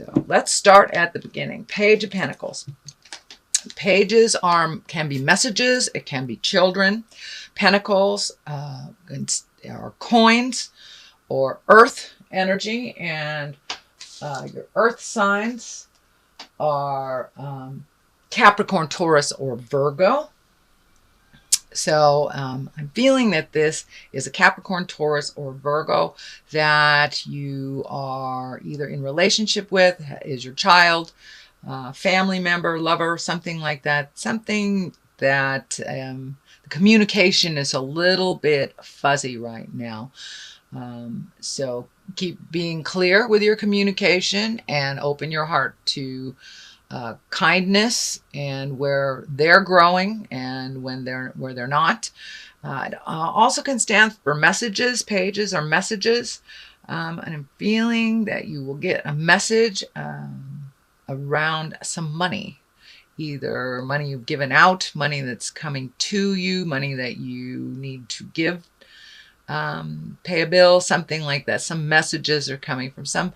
So let's start at the beginning. Page of Pentacles. Pages can be messages. It can be children. Pentacles are coins or earth energy. And your earth signs are Capricorn, Taurus, or Virgo. So I'm feeling that this is a Capricorn, Taurus, or Virgo that you are either in relationship with, is your child, family member, lover, something like that. Something that the communication is a little bit fuzzy right now. So keep being clear with your communication and open your heart to kindness and where they're growing and where they're not. It also can stand for messages. Pages are messages. And I'm feeling that you will get a message around some money. Either money you've given out, money that's coming to you, money that you need to give, pay a bill, something like that. Some messages are coming from some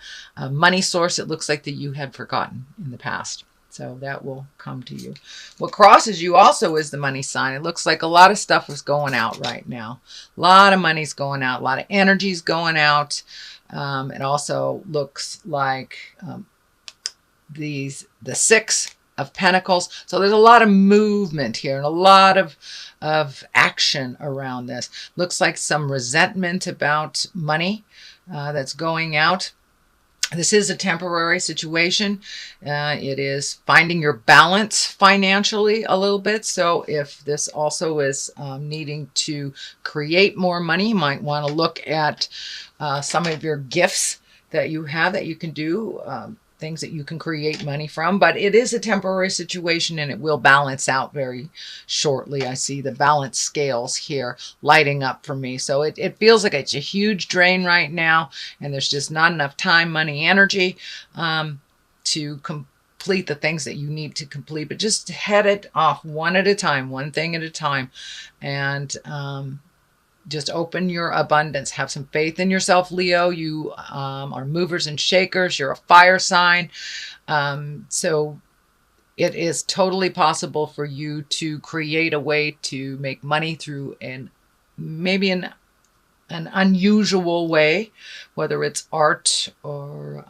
money source it looks like that you had forgotten in the past. So that will come to you. What crosses you also is the money sign. It looks like a lot of stuff is going out right now. A lot of money's going out. A lot of energy's going out. It also looks like the Six of Pentacles. So there's a lot of movement here and a lot of action around this. Looks like some resentment about money that's going out. This is a temporary situation. It is finding your balance financially a little bit. So if this also is needing to create more money, you might want to look at some of your gifts that you have that you can do, things that you can create money from. But it is a temporary situation and it will balance out very shortly. I see the balance scales here lighting up for me. So it feels like it's a huge drain right now and there's just not enough time, money, energy to complete the things that you need to complete. But just head it off one at a time, one thing at a time. And just open your abundance. Have some faith in yourself, Leo. You are movers and shakers. You're a fire sign. So it is totally possible for you to create a way to make money through maybe an unusual way, whether it's art or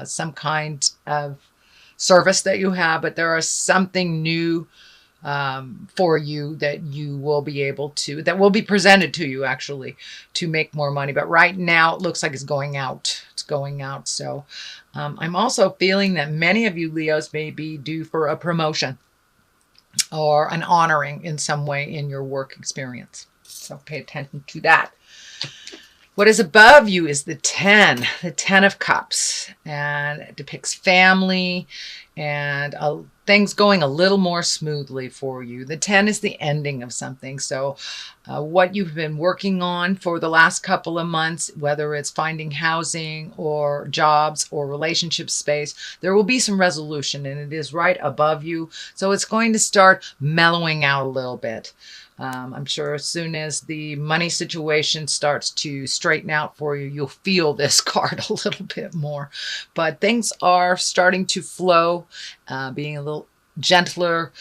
some kind of service that you have. But there is something new for you that you will be able to, that will be presented to you actually to make more money. But right now it looks like it's going out. It's going out. So I'm also feeling that many of you Leos may be due for a promotion or an honoring in some way in your work experience. So pay attention to that. What is above you is the 10 of Cups, and it depicts family and things going a little more smoothly for you. The 10 is the ending of something. So what you've been working on for the last couple of months, whether it's finding housing or jobs or relationship space, there will be some resolution and it is right above you. So it's going to start mellowing out a little bit. I'm sure as soon as the money situation starts to straighten out for you, you'll feel this card a little bit more. But things are starting to flow, being a little gentler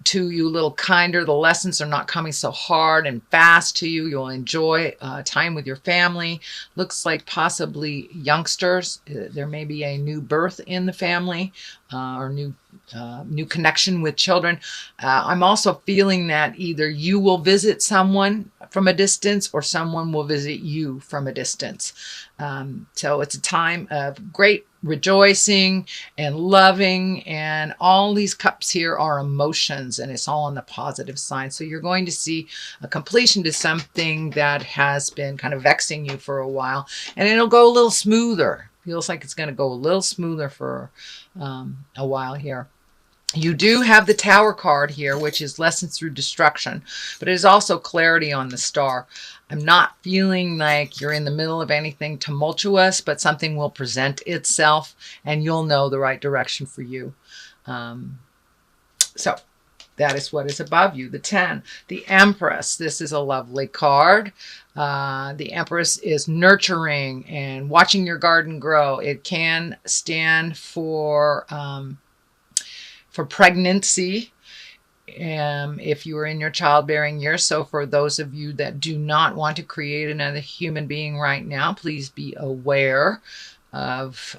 to you, a little kinder. The lessons are not coming so hard and fast to you. You'll enjoy time with your family. Looks like possibly youngsters. There may be a new birth in the family or new connection with children. I'm also feeling that either you will visit someone from a distance or someone will visit you from a distance. So it's a time of great rejoicing and loving, and all these cups here are emotions, and it's all on the positive side. So you're going to see a completion to something that has been kind of vexing you for a while, and it'll go a little smoother. Feels like it's going to go a little smoother for a while here. You do have the Tower card here, which is lessons through destruction, but it is also clarity on the Star. I'm not feeling like you're in the middle of anything tumultuous, but something will present itself and you'll know the right direction for you. So That is what is above you. The 10, the Empress. This is a lovely card. The Empress is nurturing and watching your garden grow. It can stand for pregnancy. If you are in your childbearing years. So for those of you that do not want to create another human being right now, please be aware of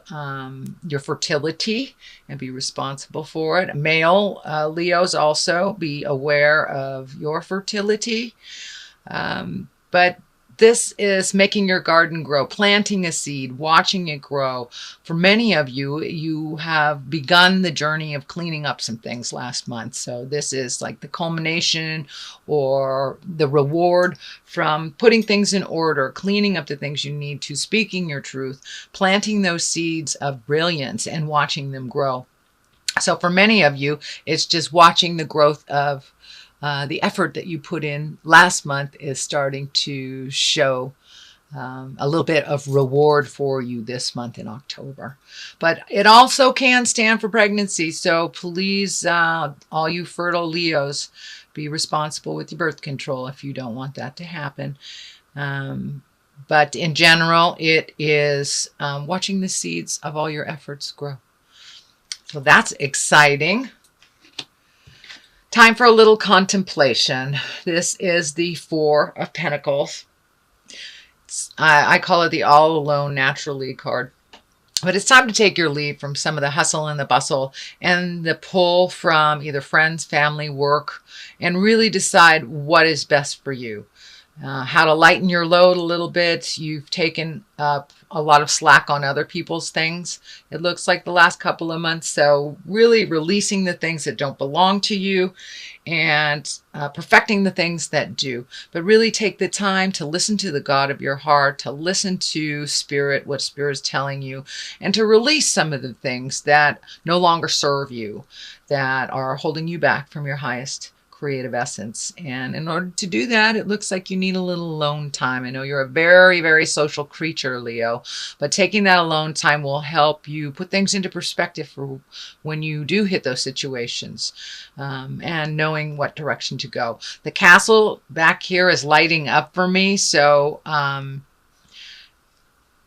your fertility and be responsible for it. Male Leos, also be aware of your fertility. But this is making your garden grow, planting a seed, watching it grow. For many of you, you have begun the journey of cleaning up some things last month. So this is like the culmination or the reward from putting things in order, cleaning up the things you need to, speaking your truth, planting those seeds of brilliance and watching them grow. So for many of you, it's just watching the growth of the effort that you put in last month is starting to show a little bit of reward for you this month in October. But it also can stand for pregnancy. So please, all you fertile Leos, be responsible with your birth control if you don't want that to happen. But in general, it is watching the seeds of all your efforts grow. So that's exciting. Time for a little contemplation. This is the 4 of Pentacles. I call it the all alone naturally card. But it's time to take your leave from some of the hustle and the bustle and the pull from either friends, family, work, and really decide what is best for you. How to lighten your load a little bit. You've taken up a lot of slack on other people's things, it looks like, the last couple of months. So really releasing the things that don't belong to you and perfecting the things that do. But really take the time to listen to the God of your heart, to listen to Spirit, what Spirit is telling you, and to release some of the things that no longer serve you, that are holding you back from your highest creative essence. And in order to do that, it looks like you need a little alone time. I know you're a very, very social creature, Leo, but taking that alone time will help you put things into perspective for when you do hit those situations, and knowing what direction to go. The castle back here is lighting up for me. So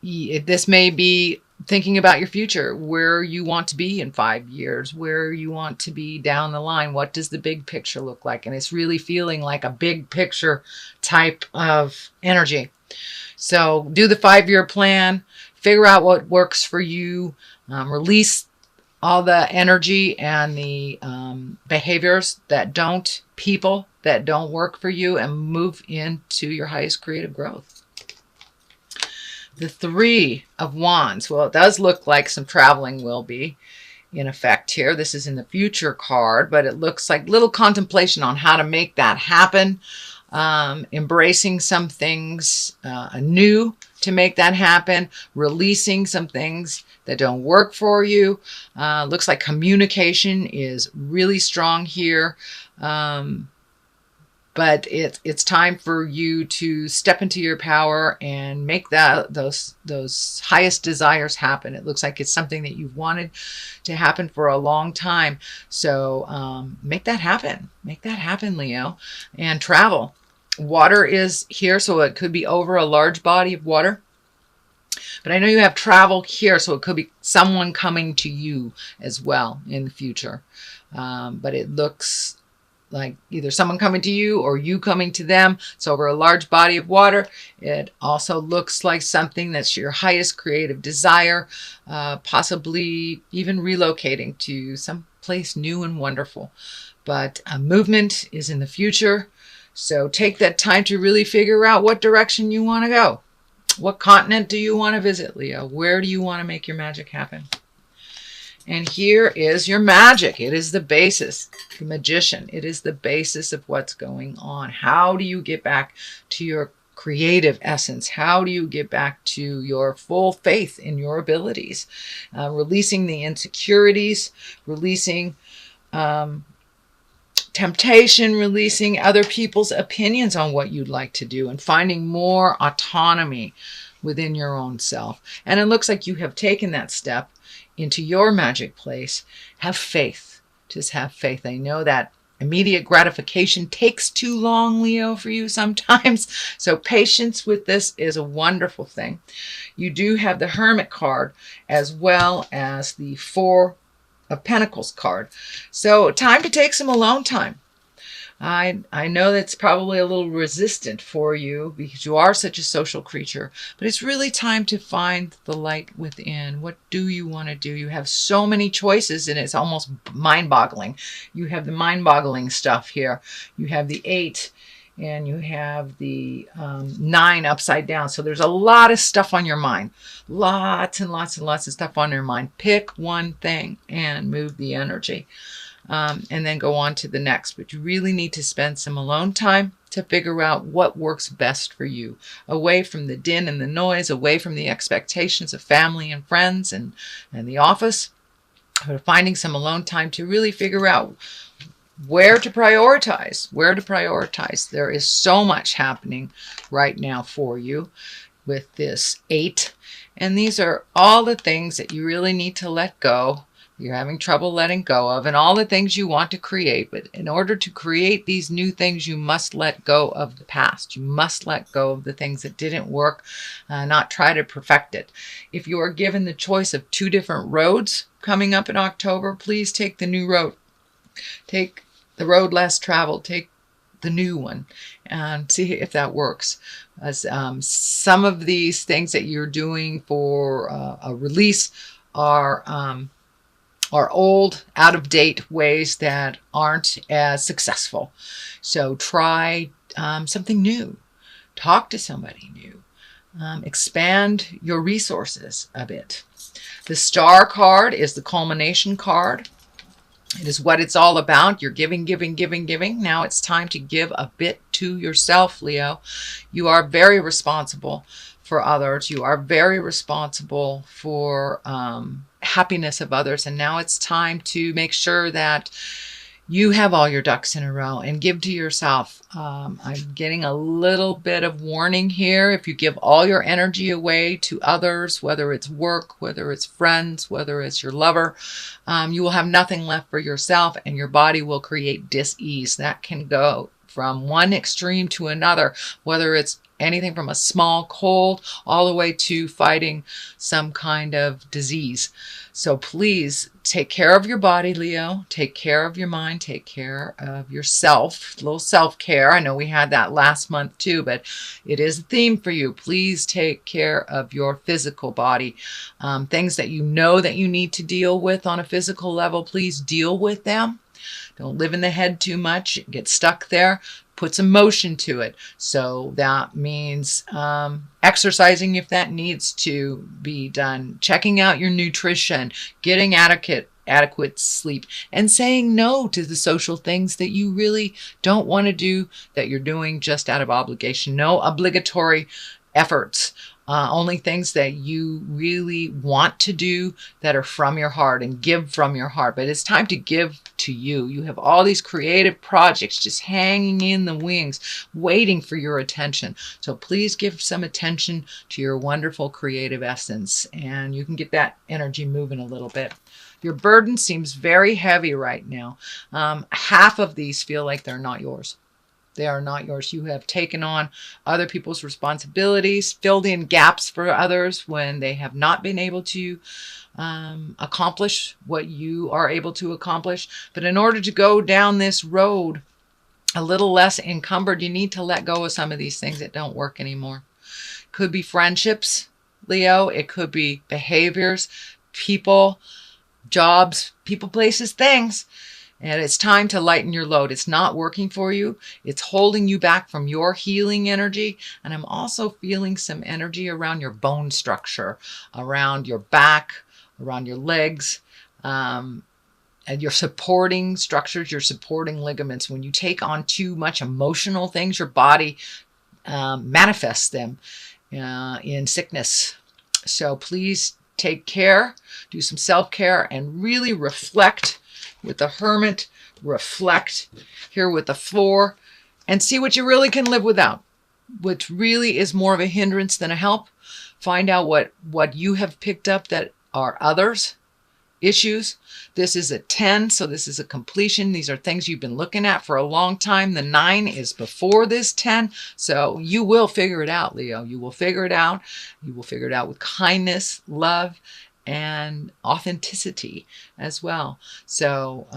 this may be thinking about your future, where you want to be in 5 years, where you want to be down the line. What does the big picture look like? And it's really feeling like a big picture type of energy. So do the 5-year plan, figure out what works for you, release all the energy and the behaviors that don't, people that don't work for you, and move into your highest creative growth. The 3 of Wands. Well, it does look like some traveling will be in effect here. This is in the future card, but it looks like little contemplation on how to make that happen. Embracing some things anew to make that happen. Releasing some things that don't work for you. Looks like communication is really strong here. But it's time for you to step into your power and make those highest desires happen. It looks like it's something that you've wanted to happen for a long time. So make that happen. Make that happen, Leo. And travel. Water is here, so it could be over a large body of water. But I know you have travel here, so it could be someone coming to you as well in the future. But it looks like either someone coming to you or you coming to them. It's over a large body of water. It also looks like something that's your highest creative desire, possibly even relocating to some place new and wonderful. But movement is in the future. So take that time to really figure out what direction you want to go. What continent do you want to visit, Leo? Where do you want to make your magic happen? And here is your magic. It is the basis, the magician. It is the basis of what's going on. How do you get back to your creative essence? How do you get back to your full faith in your abilities? Releasing the insecurities, releasing temptation, releasing other people's opinions on what you'd like to do, and finding more autonomy within your own self. And it looks like you have taken that step into your magic place. Have faith. Just have faith. I know that immediate gratification takes too long, Leo, for you sometimes. So patience with this is a wonderful thing. You do have the Hermit card as well as the Four of Pentacles card. So time to take some alone time. I know that's probably a little resistant for you because you are such a social creature, but it's really time to find the light within. What do you want to do? You have so many choices and it's almost mind-boggling. You have the mind-boggling stuff here. You have the 8 and you have the 9 upside down. So there's a lot of stuff on your mind. Lots and lots and lots of stuff on your mind. Pick one thing and move the energy. And then go on to the next. But you really need to spend some alone time to figure out what works best for you. Away from the din and the noise, away from the expectations of family and friends and the office. But finding some alone time to really figure out where to prioritize. Where to prioritize. There is so much happening right now for you with this 8. And these are all the things that you really need to let go. You're having trouble letting go of, and all the things you want to create. But in order to create these new things, you must let go of the past. You must let go of the things that didn't work, not try to perfect it. If you are given the choice of 2 different roads coming up in October, please take the new road. Take the road less traveled. Take the new one and see if that works. As some of these things that you're doing for a release are old, out-of-date ways that aren't as successful. So try something new. Talk to somebody new. Expand your resources a bit. The Star card is the culmination card. It is what it's all about. You're giving, giving, giving, giving. Now it's time to give a bit to yourself, Leo. You are very responsible for others. You are very responsible for happiness of others. And now it's time to make sure that you have all your ducks in a row and give to yourself. I'm getting a little bit of warning here. If you give all your energy away to others, whether it's work, whether it's friends, whether it's your lover, you will have nothing left for yourself and your body will create dis-ease. That can go from one extreme to another, whether it's anything from a small cold all the way to fighting some kind of disease. So please take care of your body, Leo. Take care of your mind. Take care of yourself. A little self-care. I know we had that last month too, but it is a theme for you. Please take care of your physical body. Things that you know that you need to deal with on a physical level, please deal with them. Don't live in the head too much. Get stuck there. Put some motion to it. So that means exercising if that needs to be done. Checking out your nutrition. Getting adequate sleep. And saying no to the social things that you really don't want to do, that you're doing just out of obligation. No obligatory efforts. Only things that you really want to do that are from your heart, and give from your heart. But it's time to give to you. You have all these creative projects just hanging in the wings, waiting for your attention. So please give some attention to your wonderful creative essence, and you can get that energy moving a little bit. Your burden seems very heavy right now. Half of these feel like they're not yours. They are not yours. You have taken on other people's responsibilities, filled in gaps for others when they have not been able to accomplish what you are able to accomplish. But in order to go down this road a little less encumbered, you need to let go of some of these things that don't work anymore. Could be friendships, Leo. It could be behaviors, people, jobs, people, places, things. And it's time to lighten your load. It's not working for you. It's holding you back from your healing energy. And I'm also feeling some energy around your bone structure, around your back, around your legs, and your supporting structures, your supporting ligaments. When you take on too much emotional things, your body manifests them in sickness. So please take care, do some self-care, and really reflect with the Hermit. Reflect here with the 4 and see what you really can live without, which really is more of a hindrance than a help. Find out what you have picked up that are others issues. This is a 10, so this is a completion. These are things you've been looking at for a long time. The 9 is before this 10, so you will figure it out, Leo. You will figure it out. You will figure it out with kindness, love, and authenticity as well. So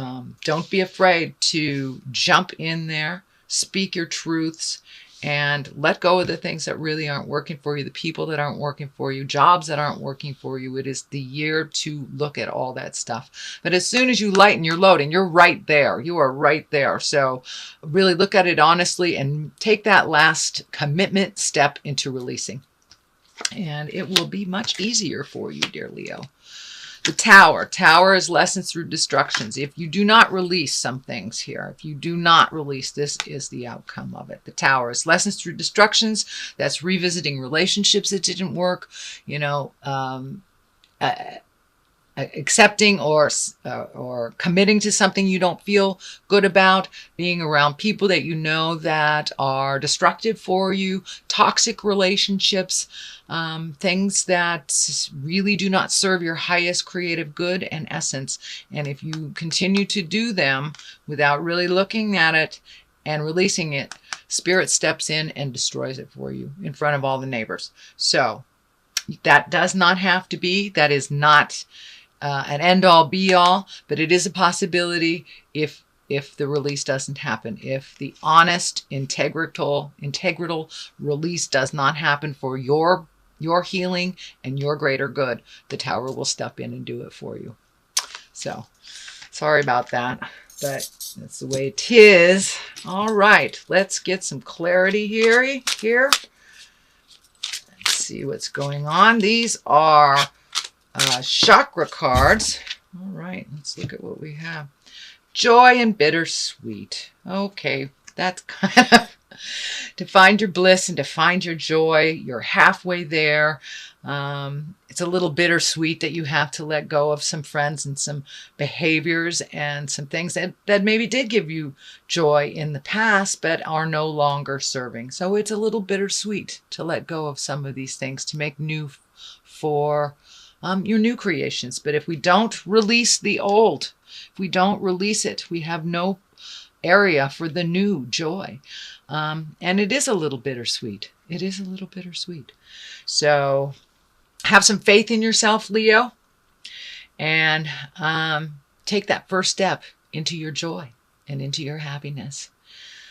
don't be afraid to jump in there, speak your truths, and let go of the things that really aren't working for you, the people that aren't working for you, jobs that aren't working for you. It is the year to look at all that stuff. But as soon as you lighten your load, and you're right there, you are right there. So really look at it honestly and take that last commitment step into releasing. And it will be much easier for you, dear Leo. The Tower. Tower is lessons through destructions. If you do not release some things here, if you do not release, this is the outcome of it. The Tower is lessons through destructions. That's revisiting relationships that didn't work, you know, accepting or committing to something you don't feel good about, being around people that you know that are destructive for you, toxic relationships, things that really do not serve your highest creative good and essence. And if you continue to do them without really looking at it and releasing it, Spirit steps in and destroys it for you in front of all the neighbors. So that does not have to be. That is not an end-all be-all, but it is a possibility if the release doesn't happen. If the honest, integral release does not happen for your healing and your greater good, the Tower will step in and do it for you. So, sorry about that, but that's the way it is. All right, let's get some clarity here. Let's see what's going on. These are chakra cards. All right, let's look at what we have. Joy and bittersweet. Okay, that's kind of to find your bliss and to find your joy. You're halfway there. It's a little bittersweet that you have to let go of some friends and some behaviors and some things that maybe did give you joy in the past but are no longer serving. So it's a little bittersweet to let go of some of these things to make new for your new creations. But if we don't release the old, if we don't release it, we have no area for the new joy. And it is a little bittersweet. It is a little bittersweet. So have some faith in yourself, Leo, and take that first step into your joy and into your happiness.